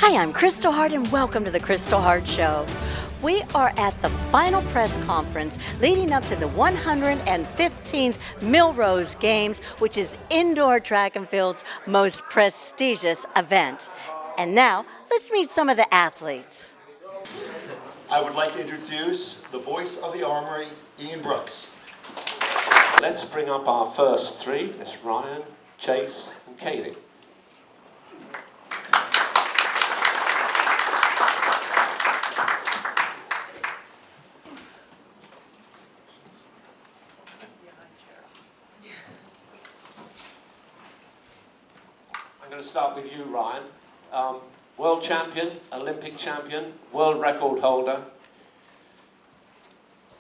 Hi, I'm Kristal Hart and welcome to the Kristal Hart Show. We are at the final press conference leading up to the 115th Millrose Games, which is indoor track and field's most prestigious event. And now, let's meet some of the athletes. I would like to introduce the voice of the Armory, Ian Brooks. Let's bring up our first three. It's Ryan, Chase, and Ealey. I'm going to start with you, Ryan. World champion, Olympic champion, world record holder,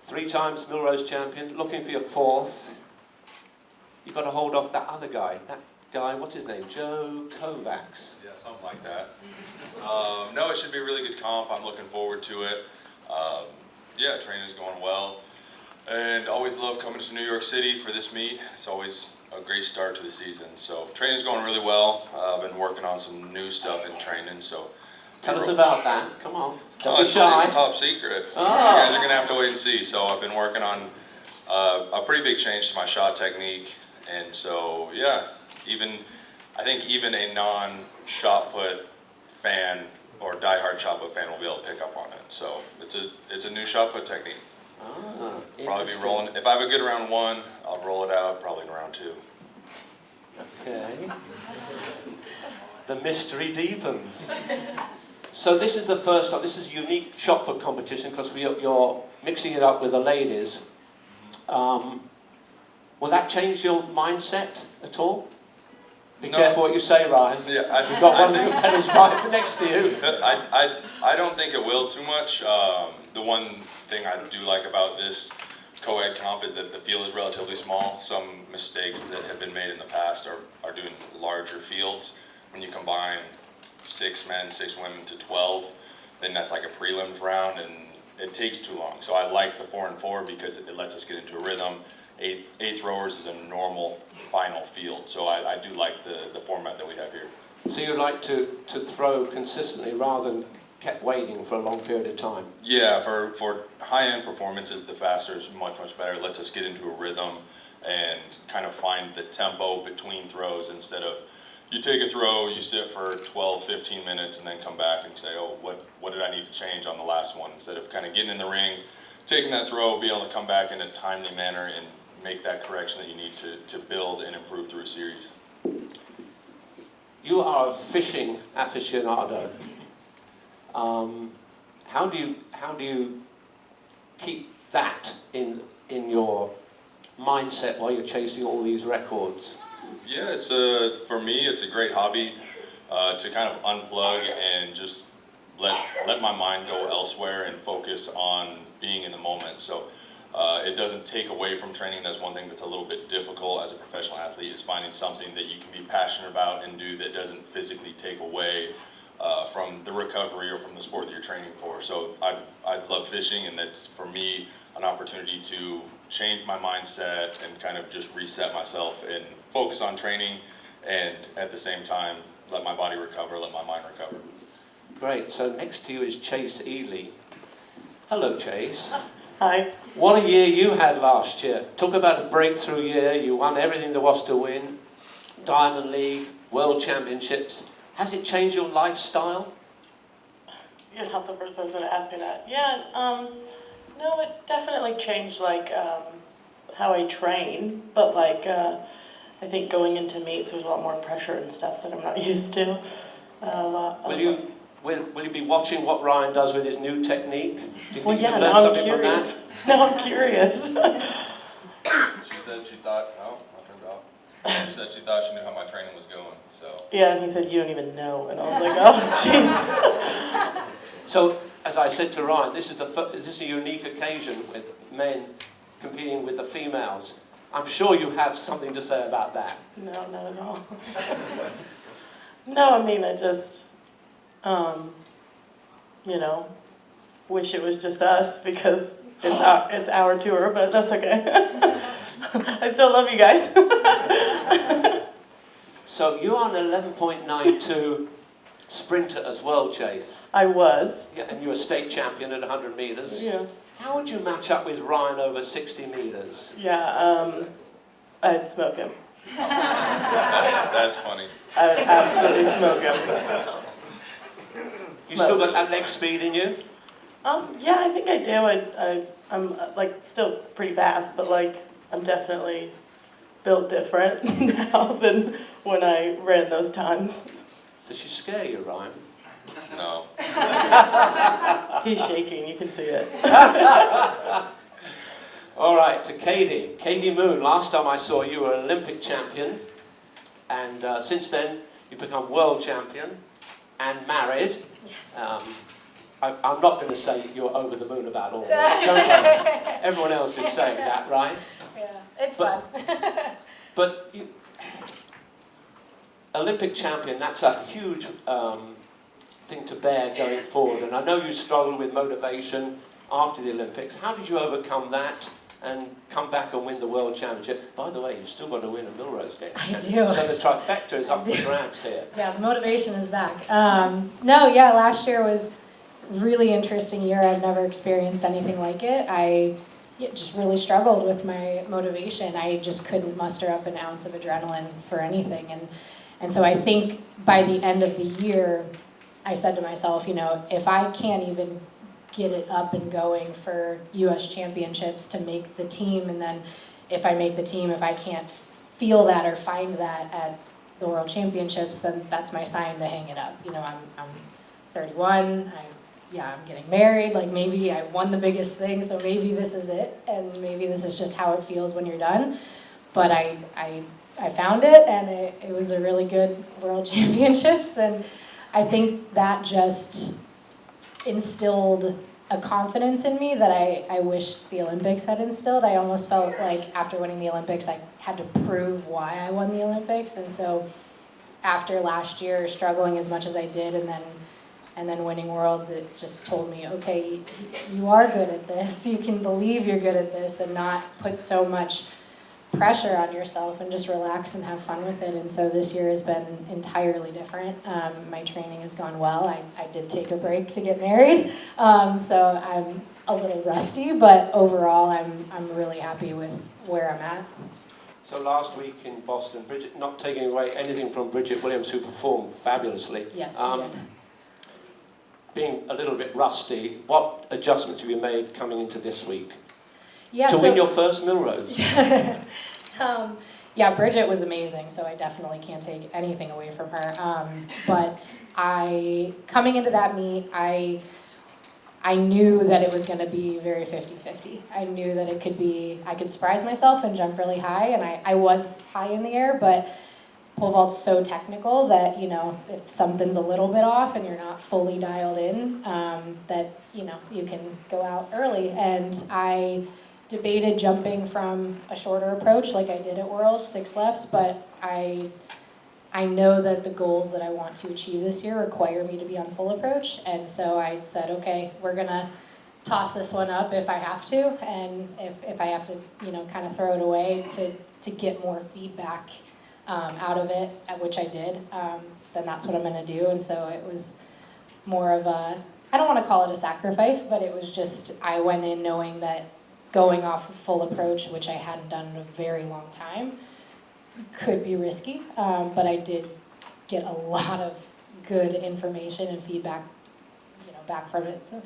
3 times Millrose champion, looking for your 4th. You've got to hold off that other guy. That guy, what's his name? Joe Kovacs. Yeah, something like that. No, it should be a really good comp. I'm looking forward to it. Yeah, training's going well. And always love coming to New York City for this meet. It's always a great start to the season. So training's going really well. I've been working on some new stuff in training. So Tell us about that. Come on. Oh, it's top secret. You guys are going to have to wait and see. So I've been working on a pretty big change to my shot technique. And so, yeah, I think even a non-shot put fan or diehard shot put fan will be able to pick up on it. So it's a new shot put technique. Probably be rolling. If I have a good round 1, I'll roll it out probably in round 2. Okay. The mystery deepens. So this is the first time. This is a unique shot put competition because you're mixing it up with the ladies. Will that change your mindset at all? Be careful what you say, Ryan. Yeah, You've got one of the competitors right next to you. I don't think it will too much. The one thing I do like about this co-ed comp is that the field is relatively small. Some mistakes that have been made in the past are doing larger fields. When you combine 6 men, 6 women to 12, then that's like a prelims round, and it takes too long. So I like the 4 and 4 because it lets us get into a rhythm. 8 throwers is a normal final field, so I do like the format that we have here. So you like to throw consistently rather than kept waiting for a long period of time? Yeah, for high-end performances, the faster is much, much better. It lets us get into a rhythm and kind of find the tempo between throws instead of you take a throw, you sit for 12, 15 minutes, and then come back and say, oh, what did I need to change on the last one? Instead of kind of getting in the ring, taking that throw, being able to come back in a timely manner and make that correction that you need to build and improve through a series. You are a fishing aficionado. How do you keep that in your mindset while you're chasing all these records? Yeah, for me, it's a great hobby to kind of unplug and just let my mind go elsewhere and focus on being in the moment. So it doesn't take away from training. That's one thing that's a little bit difficult as a professional athlete, is finding something that you can be passionate about and do that doesn't physically take away from the recovery or from the sport that you're training for. So I love fishing, and that's for me an opportunity to change my mindset and kind of just reset myself and focus on training, and at the same time let my body recover, let my mind recover. Great. So next to you is Chase Ealey. Hello, Chase. Hi. What a year you had last year. Talk about a breakthrough year. You won everything there was to win. Diamond League, World Championships. Has it changed your lifestyle? You're not the first person to ask me that. Yeah, no, it definitely changed, like, how I train, but, like, I think going into meets, there's a lot more pressure and stuff that I'm not used to. Will you be watching what Ryan does with his new technique? Do you think you now learn I'm something curious. from that? Now I'm curious. She said she thought, oh, I turned off. She said she thought she knew how my training was going, so. Yeah, and he said, you don't even know. And I was like, oh, jeez. So, as I said to Ryan, this is a unique occasion with men competing with the females. I'm sure you have something to say about that. No, not at all. No, I mean, I just, wish it was just us because it's our tour, but that's okay. I still love you guys. So you're on 11.92 sprinter as well, Chase. I was. Yeah, and you're a state champion at 100 metres. Yeah. How would you match up with Ryan over 60 metres? Yeah, I'd smoke him. That's funny. I would absolutely smoke him. You still got that leg speed in you? Yeah, I think I do. I'm like still pretty fast, but like I'm definitely built different now than when I ran those times. Does she scare you, Ryan? No. He's shaking, you can see it. All right, to Katie. Katie Moon, last time I saw you were an Olympic champion, and since then you've become world champion and married. I'm not going to say you're over the moon about all this. Everyone else is saying that, right? Yeah, it's fun. But you, Olympic champion, that's a huge thing to bear going forward. And I know you struggled with motivation after the Olympics. How did you overcome that and come back and win the World Championship? By the way, you've still got to win a Millrose game. I do. So the trifecta is up for grabs here. Yeah, the motivation is back. Last year was a really interesting year. I've never experienced anything like it. I just really struggled with my motivation. I just couldn't muster up an ounce of adrenaline for anything. And so I think by the end of the year, I said to myself, if I can't even get it up and going for US championships to make the team, and then if I make the team, if I can't feel that or find that at the World Championships, then that's my sign to hang it up. I'm 31, I'm getting married, like maybe I won the biggest thing, so maybe this is it, and maybe this is just how it feels when you're done. But I found it, and it was a really good World Championships, and I think that just instilled a confidence in me that I wish the Olympics had instilled. I almost felt like after winning the Olympics, I had to prove why I won the Olympics. And so after last year, struggling as much as I did, and then winning Worlds, it just told me, okay, you are good at this. You can believe you're good at this and not put so much pressure on yourself and just relax and have fun with it. And so this year has been entirely different. My training has gone well. I did take a break to get married, so I'm a little rusty, but overall I'm really happy with where I'm at. So last week in Boston, Bridget, not taking away anything from Bridget Williams, who performed fabulously. Yes, she did. Being a little bit rusty, what adjustments have you made coming into this week? Yeah, to win your first Millrose? Bridget was amazing, so I definitely can't take anything away from her. But coming into that meet, I knew that it was going to be very 50-50. I knew that I could surprise myself and jump really high, and I was high in the air, but pole vault's so technical that, if something's a little bit off and you're not fully dialed in, that, you can go out early. And I debated jumping from a shorter approach like I did at Worlds, 6 lefts, but I know that the goals that I want to achieve this year require me to be on full approach, and so I said, okay, we're gonna toss this one up if I have to, and if I have to, kind of throw it away to get more feedback out of it, which I did, then that's what I'm gonna do. And so it was more of a, I don't want to call it a sacrifice, but it was just, I went in knowing that going off a full approach, which I hadn't done in a very long time, could be risky, but I did get a lot of good information and feedback, back from it. So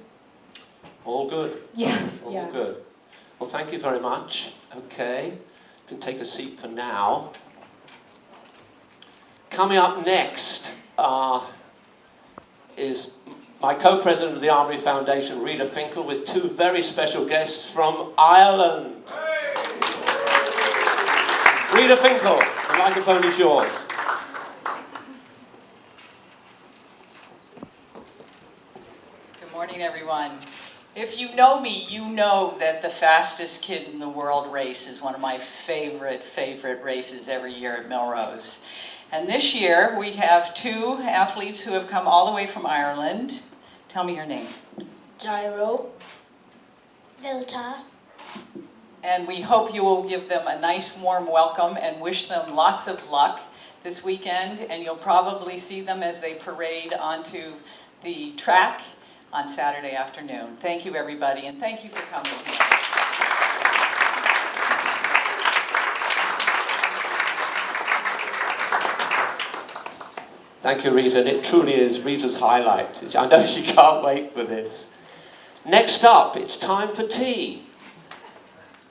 all good. Yeah. All good. Well, thank you very much. Okay, you can take a seat for now. Coming up next is my co-president of the Armory Foundation, Rita Finkel, with 2 very special guests from Ireland. Hey. Rita Finkel, the microphone is yours. Good morning, everyone. If you know me, you know that the fastest kid in the world race is one of my favorite races every year at Millrose. And this year, we have 2 athletes who have come all the way from Ireland. Tell me your name. Gyro. Vilta. And we hope you will give them a nice warm welcome and wish them lots of luck. this weekend, and you'll probably see them as they parade onto the track on Saturday afternoon. Thank you, everybody, and thank you for coming here. Thank you, Rita, and it truly is Rita's highlight. I know she can't wait for this. Next up, it's time for tea.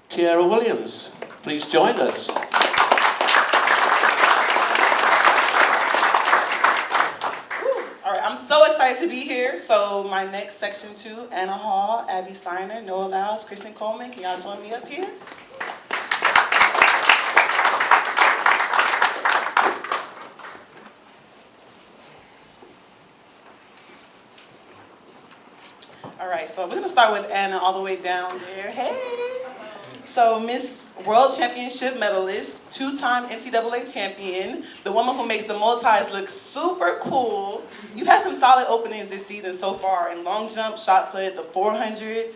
Tiara Williams, please join us. All right, I'm so excited to be here. So my next section 2, Anna Hall, Abby Steiner, Noah Lyles, Kristen Coleman, can y'all join me up here? All right, so we're gonna start with Anna all the way down there. Hey! So Miss World Championship medalist, 2-time NCAA champion, the woman who makes the multis look super cool. You've had some solid openings this season so far in long jump, shot put, the 400,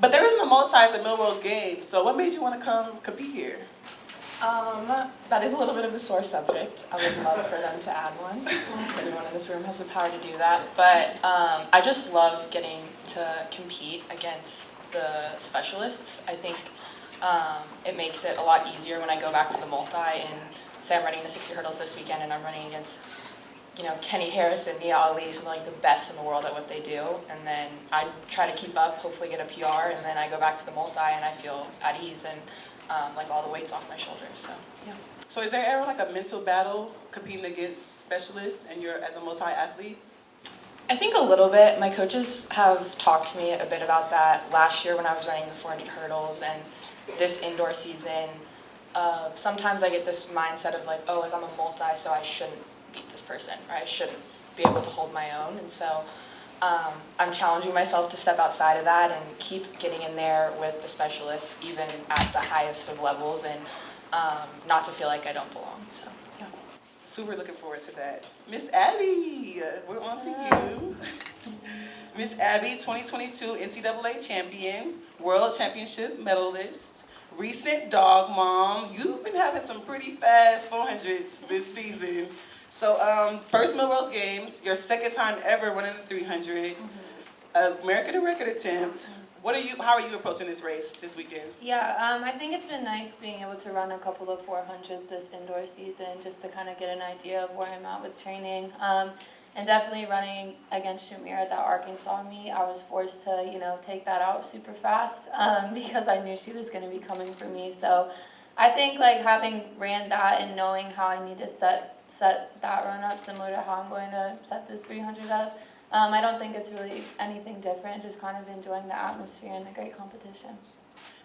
but there isn't a multi at the Millrose Games. So what made you want to come compete here? That is a little bit of a sore subject. I would love for them to add one. Everyone in this room has the power to do that. But I just love getting to compete against the specialists. I think it makes it a lot easier when I go back to the multi and say I'm running the 60 hurdles this weekend and I'm running against, you know, Kenny Harris and Ealey, some of like the best in the world at what they do. And then I try to keep up, hopefully get a PR, and then I go back to the multi and I feel at ease and like all the weight's off my shoulders, so yeah. So is there ever like a mental battle competing against specialists and you're as a multi-athlete? I think a little bit. My coaches have talked to me a bit about that last year when I was running the 400 hurdles and this indoor season. Sometimes I get this mindset of like, oh, like I'm a multi, so I shouldn't beat this person, or I shouldn't be able to hold my own. And so I'm challenging myself to step outside of that and keep getting in there with the specialists, even at the highest of levels, and not to feel like I don't belong. So, yeah. Super looking forward to that. Miss Abby, we're on to you. Miss Abby, 2022 NCAA champion, World Championship medalist, recent dog mom. You've been having some pretty fast 400s this season. So first Millrose Games, your second time ever running the 300, American record attempt. How are you approaching this race this weekend? Yeah, I think it's been nice being able to run a couple of 400s this indoor season just to kind of get an idea of where I'm at with training. And definitely running against Shamir at that Arkansas meet, I was forced to, you know, take that out super fast because I knew she was going to be coming for me. So I think like having ran that and knowing how I need to set that run up similar to how I'm going to set this 300 up, I don't think it's really anything different, just kind of enjoying the atmosphere and the great competition.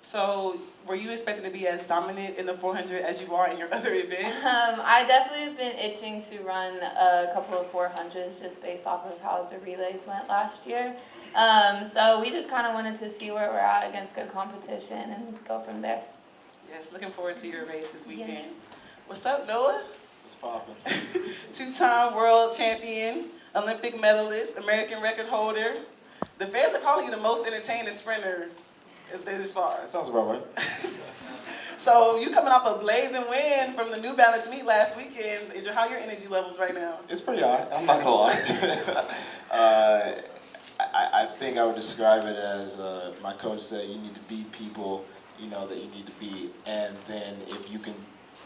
So were you expected to be as dominant in the 400 as you are in your other events? I definitely have been itching to run a couple of 400s just based off of how the relays went last year. So we just kind of wanted to see where we're at against good competition and go from there. Yes, looking forward to your race this weekend. Yes. What's up, Noah? What's poppin'? 2-time world champion, Olympic medalist, American record holder. The fans are calling you the most entertaining sprinter this far. That sounds about right. So you coming off a blazing win from the New Balance meet last weekend. How are your energy levels right now? It's pretty high, I'm not gonna lie. I think I would describe it as my coach said, you need to beat people, you know, that you need to beat. And then if you can,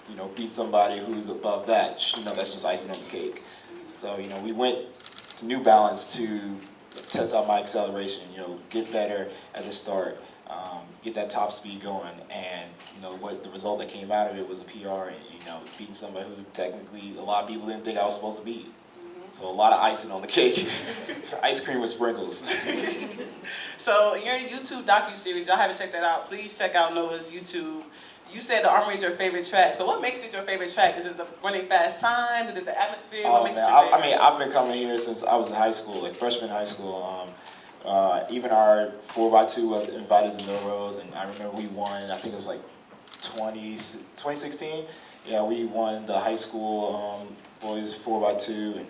you know, beat somebody who's above that, you know, that's just icing on the cake. So, you know, we went to New Balance to test out my acceleration, you know, get better at the start, get that top speed going, and, you know, what the result that came out of it was a PR, and, you know, beating somebody who technically a lot of people didn't think I was supposed to beat. So a lot of icing on the cake. Ice cream with sprinkles. So in your YouTube docuseries, y'all haven't checked that out, please check out Noah's YouTube. You said the Armory is your favorite track. So what makes it your favorite track? Is it the running fast times? Is it the atmosphere? What makes it your favorite? I mean, I've been coming here since I was in high school, like freshman high school. Even our 4x2 was invited to Millrose, and I remember we won, I think it was like 2016. Yeah, we won the high school boys 4x2, and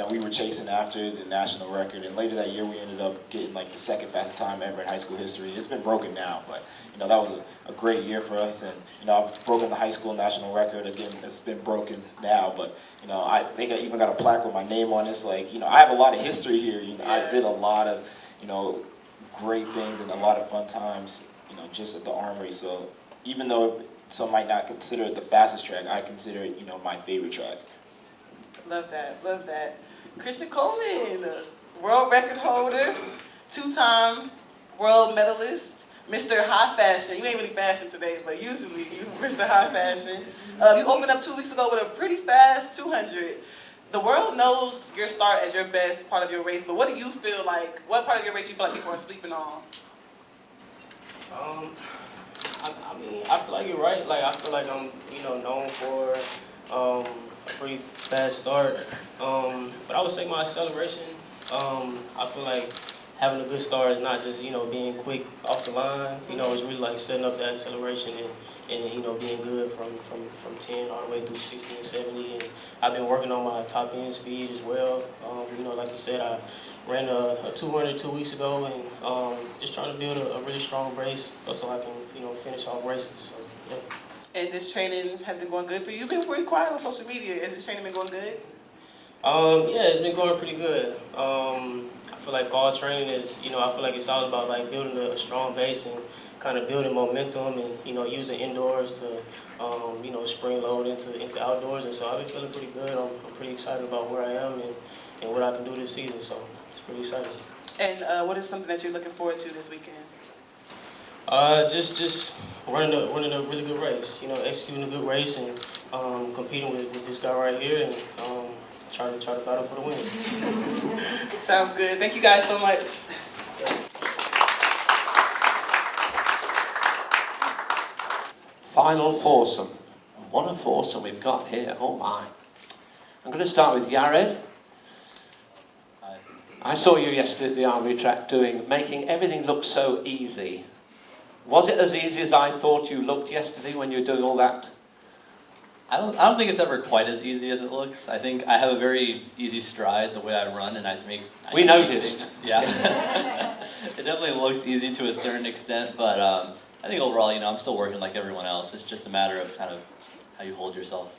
we were chasing after the national record. And later that year, we ended up getting like the second fastest time ever in high school history. It's been broken now, but that was a great year for us. And I've broken the high school national record again. It's been broken now, but I think I even got a plaque with my name on it. It's like I have a lot of history here. I did a lot of great things and a lot of fun times. Just at the Armory. So even though some might not consider it the fastest track, I consider it my favorite track. Love that, love that. Kristal Coleman, world record holder, 2-time world medalist, Mr. High Fashion. You ain't really fashion today, but usually you Mr. High Fashion. You opened up 2 weeks ago with a pretty fast 200. The world knows your start as your best part of your race, but what do you feel like, what part of your race do you feel like people are sleeping on? I mean, I feel like you're right. Like, I feel like I'm, known for a pretty fast start. But I would say my acceleration, I feel like having a good start is not just, being quick off the line. It's really like setting up that acceleration and being good from 10 all the way through 60 and 70. And I've been working on my top end speed as well. Like you said, I ran a 200 2 weeks ago, and just trying to build a really strong race so I can, finish off races. So, yeah. And this training has been going good for you? You've been pretty quiet on social media. Has this training been going good? Yeah, it's been going pretty good. I feel like fall training is, I feel like it's all about like building a strong base and kind of building momentum and, using indoors to, spring load into outdoors. And so I've been feeling pretty good. I'm pretty excited about where I am and what I can do this season. So it's pretty exciting. And what is something that you're looking forward to this weekend? Just running a really good race. Executing a good race and competing with this guy right here and try to battle for the win. Sounds good. Thank you guys so much. Final foursome. What a foursome we've got here. Oh my. I'm going to start with Yared. I saw you yesterday at the Armory track making everything look so easy. Was it as easy as I thought you looked yesterday when you were doing all that? I don't think it's ever quite as easy as it looks. I think I have a very easy stride the way I run, and we noticed. Yeah. It definitely looks easy to a certain extent, but I think overall, I'm still working like everyone else. It's just a matter of kind of how you hold yourself.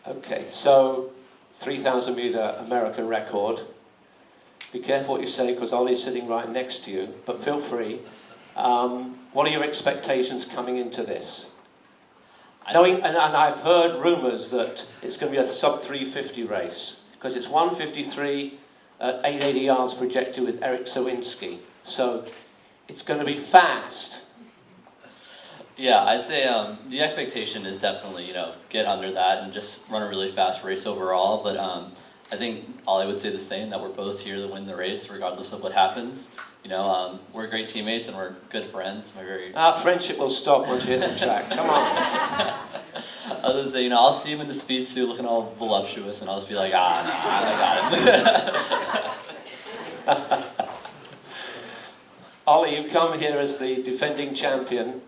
Okay, so 3,000 meter American record. Be careful what you say because Ollie's sitting right next to you, but feel free. What are your expectations coming into this? And I've heard rumours that it's going to be a sub 350 race because it's 153 at 880 yards projected with Eric Sawinski. So it's going to be fast. Yeah, I'd say the expectation is definitely, get under that and just run a really fast race overall. But I think Ollie would say the same, that we're both here to win the race regardless of what happens. We're great teammates and we're good friends. Our friendship will stop once you hit the track. Come on. I was gonna say, I'll see him in the speed suit looking all voluptuous, and I'll just be like, I got him. Ollie, you've come here as the defending champion,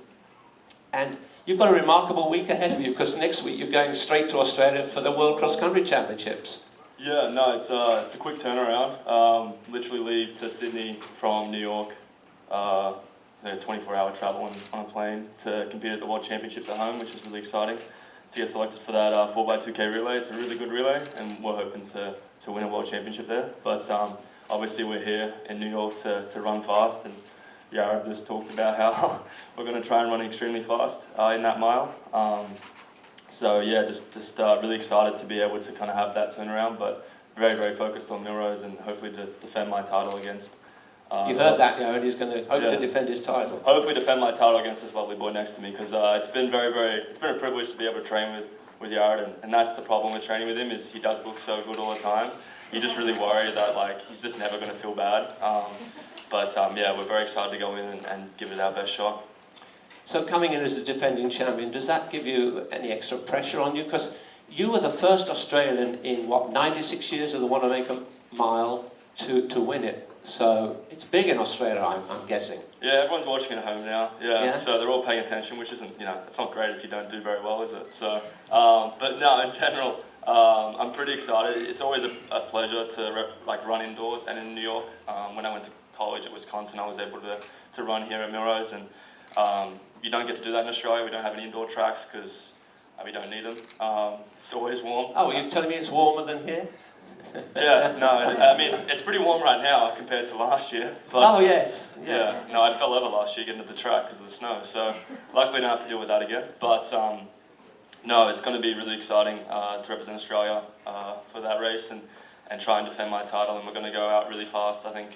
and you've got a remarkable week ahead of you because next week you're going straight to Australia for the World Cross Country Championships. Yeah, no, it's a quick turnaround. Literally leave to Sydney from New York, 24-hour travel on a plane to compete at the World Championships at home, which is really exciting. To get selected for that 4x2K relay, it's a really good relay, and we're hoping to win a World Championship there. But obviously we're here in New York to run fast, and Yared just talked about how we're going to try and run extremely fast in that mile. So yeah, just really excited to be able to kind of have that turnaround, but very, very focused on Millrose and hopefully to defend my title against. You heard that, Yared. He's going to hope to defend his title. Hopefully defend my title against this lovely boy next to me because it's been it's been a privilege to be able to train with Yared, and that's the problem with training with him is he does look so good all the time. You just really worry that he's just never going to feel bad. But yeah, we're very excited to go in and give it our best shot. So coming in as the defending champion, does that give you any extra pressure on you? Because you were the first Australian in, 96 years of the Wanamaker mile to win it. So it's big in Australia, I'm guessing. Yeah, everyone's watching at home now. Yeah, so they're all paying attention, which isn't, it's not great if you don't do very well, is it? So, but no, in general, I'm pretty excited. It's always a pleasure to run indoors, and in New York, when I went to college at Wisconsin, I was able to run here at Millrose, and you don't get to do that in Australia. We don't have any indoor tracks because we don't need them. It's always warm. Oh, you're telling me it's warmer than here? Yeah, no, I mean, it's pretty warm right now compared to last year. But, oh, yes. Yeah, no, I fell over last year getting to the track because of the snow, so luckily I don't have to deal with that again. But no, it's going to be really exciting to represent Australia for that race and try and defend my title, and we're going to go out really fast. I think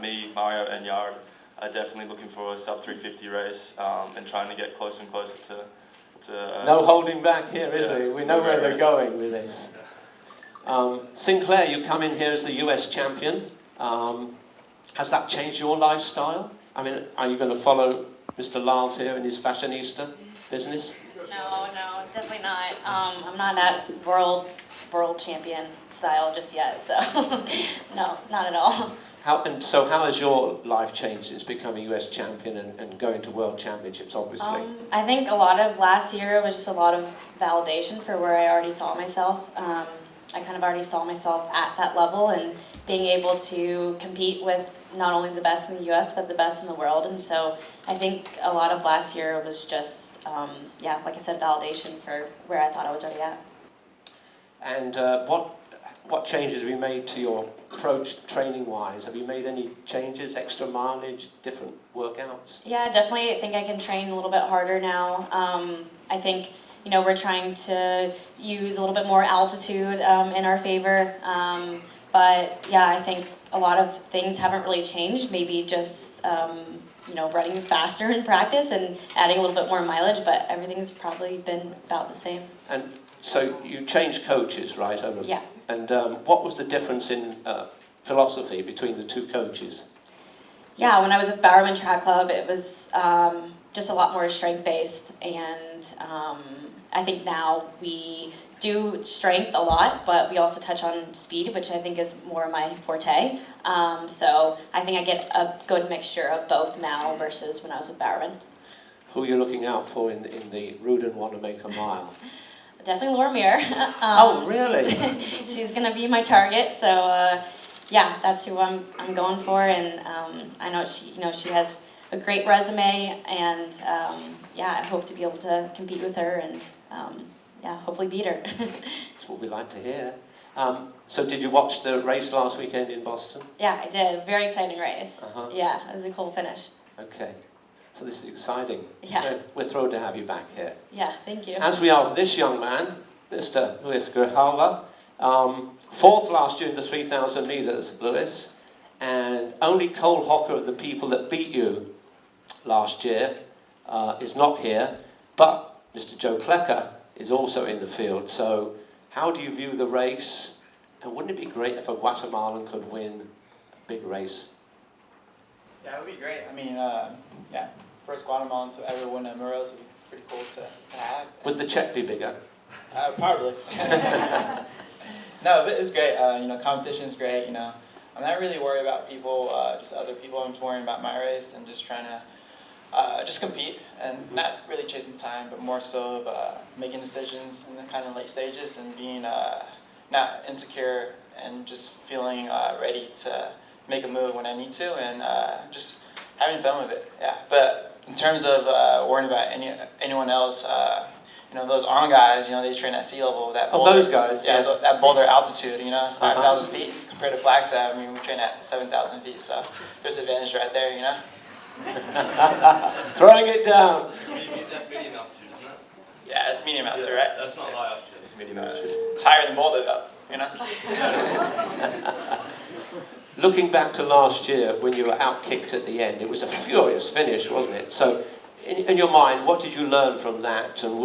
me, Mario, and Yared are definitely looking for a sub 350 race and trying to get closer and closer to no holding back here, is there? We know where they're race. going with this. Sinclaire, you come in here as the US champion. Has that changed your lifestyle? I mean, are you going to follow Mr. Lyles here in his fashionista business? No, definitely not. I'm not at world champion style just yet, so no, not at all. How has your life changed since becoming US champion and going to world championships, obviously? I think a lot of last year was just a lot of validation for where I already saw myself. I kind of already saw myself at that level, and being able to compete with not only the best in the US, but the best in the world. And so I think a lot of last year was just, like I said, validation for where I thought I was already at. And what changes have you made to your approach training-wise? Have you made any changes, extra mileage, different workouts? Yeah, definitely. I think I can train a little bit harder now. I think, we're trying to use a little bit more altitude in our favor. But yeah, I think a lot of things haven't really changed. Maybe just, running faster in practice and adding a little bit more mileage, but everything's probably been about the same. And so you changed coaches, right? Yeah. And what was the difference in philosophy between the two coaches? Yeah, when I was with Bowerman Track Club, it was just a lot more strength-based, and I think now we do strength a lot, but we also touch on speed, which I think is more my forte. So I think I get a good mixture of both now versus when I was with Bowerman. Who are you looking out for in the Rudin Wanamaker mile? Definitely Laura Muir. Oh, really? She's going to be my target, so yeah, that's who I'm going for, and I know she has a great resume, and I hope to be able to compete with her and hopefully beat her. That's what we like to hear. So did you watch the race last weekend in Boston? Yeah, I did. Very exciting race. Yeah, it was a cool finish. Okay. So this is exciting. Yeah. We're thrilled to have you back here. Yeah, thank you. As we are with this young man, Mr. Luis Grijalva, fourth last year in the 3,000 meters, Luis, and only Cole Hocker of the people that beat you last year is not here, but Mr. Joe Klecker is also in the field. So how do you view the race? And wouldn't it be great if a Guatemalan could win a big race? Yeah, it would be great. I mean, first Guatemalan to ever win a Millrose would be pretty cool to have. Would the check be bigger? Probably. No, but it's great. Competition is great. I'm not really worried about people, just other people. I'm just worrying about my race and just trying to just compete and not really chasing time, but more so of making decisions in the kind of late stages and being not insecure and just feeling ready to make a move when I need to, and just having fun with it. Yeah. But in terms of worrying about anyone else, those arm guys, they train at sea level. That boulder, those guys. Yeah, that boulder altitude, 5,000 feet compared to Flagstaff. I mean, we train at 7,000 feet, so there's advantage right there, Throwing it down. That's medium altitude, isn't it? Yeah, it's medium altitude, right? That's not high altitude, it's medium altitude. It's higher than Boulder, though, Looking back to last year when you were outkicked at the end, it was a furious finish, wasn't it? So, in your mind, what did you learn from that, and what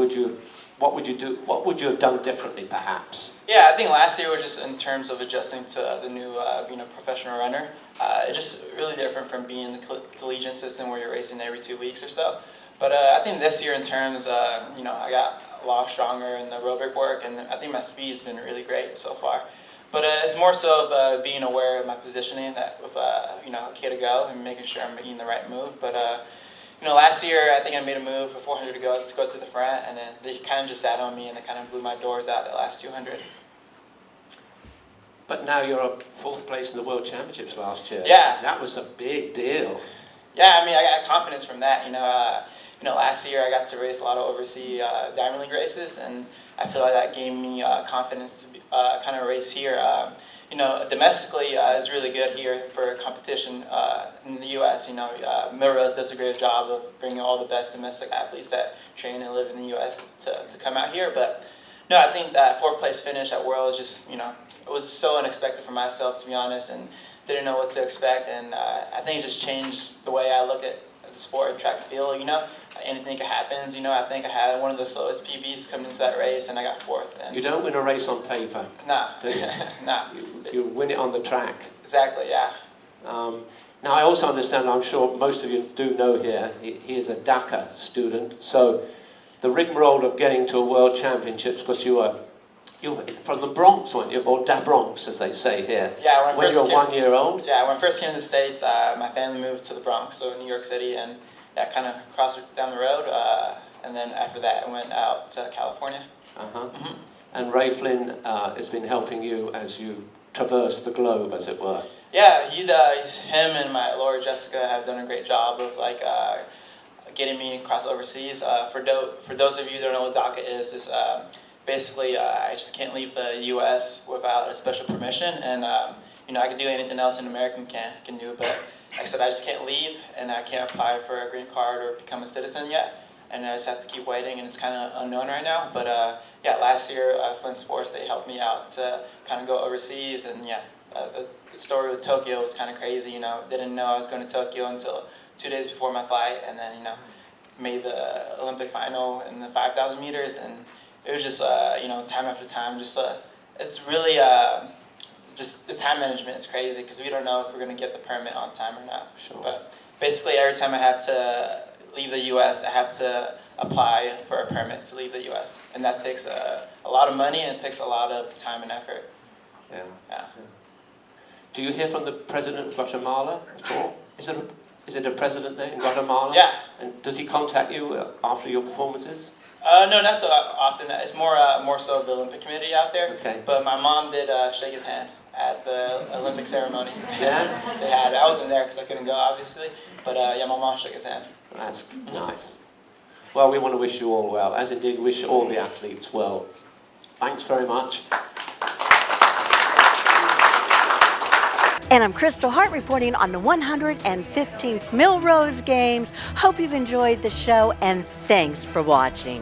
would you do? What would you have done differently, perhaps? Yeah, I think last year was just in terms of adjusting to the new being a professional runner. It's just really different from being in the collegiate system where you're racing every 2 weeks or so. But I think this year, in terms, I got a lot stronger in the aerobic work, and I think my speed's been really great so far. But it's more so of being aware of my positioning, that with a K to go and making sure I'm making the right move. But last year I think I made a move for 400 to go to the front, and then they kind of just sat on me and they kind of blew my doors out at the last 200. But now you're up 4th place in the World Championships last year. Yeah. That was a big deal. Yeah, I mean, I got confidence from that. Last year I got to race a lot of overseas Diamond League races, and I feel like that gave me confidence to kind of race here. Domestically is really good here for competition in the U.S. Millrose does a great job of bringing all the best domestic athletes that train and live in the U.S. to come out here. But no, I think that 4th place finish at World is just, it was so unexpected for myself, to be honest, and didn't know what to expect. And I think it just changed the way I look at the sport and track and field. Anything could happen. I think I had one of the slowest PBs coming into that race, and I got 4th. And you don't win a race on paper. Nah. Do you? Nah. You win it on the track. Exactly, yeah. Now I also understand, I'm sure most of you do know here, he is a DACA student, so the rigmarole of getting to a World Championships, because you were from the Bronx, weren't you? Or Da Bronx, as they say here. Yeah, when you were 1 year old? Yeah, when I first came to the States, my family moved to the Bronx, so New York City, and that kind of crossed down the road. And then after that, I went out to California. And Ray Flynn has been helping you as you traverse the globe, as it were. Yeah, him and my Laura Jessica have done a great job of getting me across overseas. For those of you who don't know what DACA is basically I just can't leave the U.S. without a special permission, and I can do anything else an American can do, but like I said, I just can't leave, and I can't apply for a green card or become a citizen yet, and I just have to keep waiting, and it's kind of unknown right now. But last year Flynn Sports, they helped me out to kind of go overseas, and the story with Tokyo was kind of crazy. Didn't know I was going to Tokyo until 2 days before my flight, and then made the Olympic final in the 5,000 meters, and it was just time after time. It's really just the time management is crazy because we don't know if we're going to get the permit on time or not. Sure. But basically, every time I have to leave the U.S., I have to apply for a permit to leave the U.S., and that takes a lot of money and it takes a lot of time and effort. Yeah. Do you hear from the president of Guatemala at all? Is it a president there in Guatemala? Yeah. And does he contact you after your performances? No, not so often. It's more so the Olympic Committee out there. Okay. But my mom did shake his hand at the Olympic ceremony. Yeah? They had. I wasn't there because I couldn't go, obviously. But my mom shook his hand. That's nice. Well, we want to wish you all well, as indeed wish all the athletes well. Thanks very much. And I'm Kristal Hart reporting on the 115th Millrose Games. Hope you've enjoyed the show, and thanks for watching.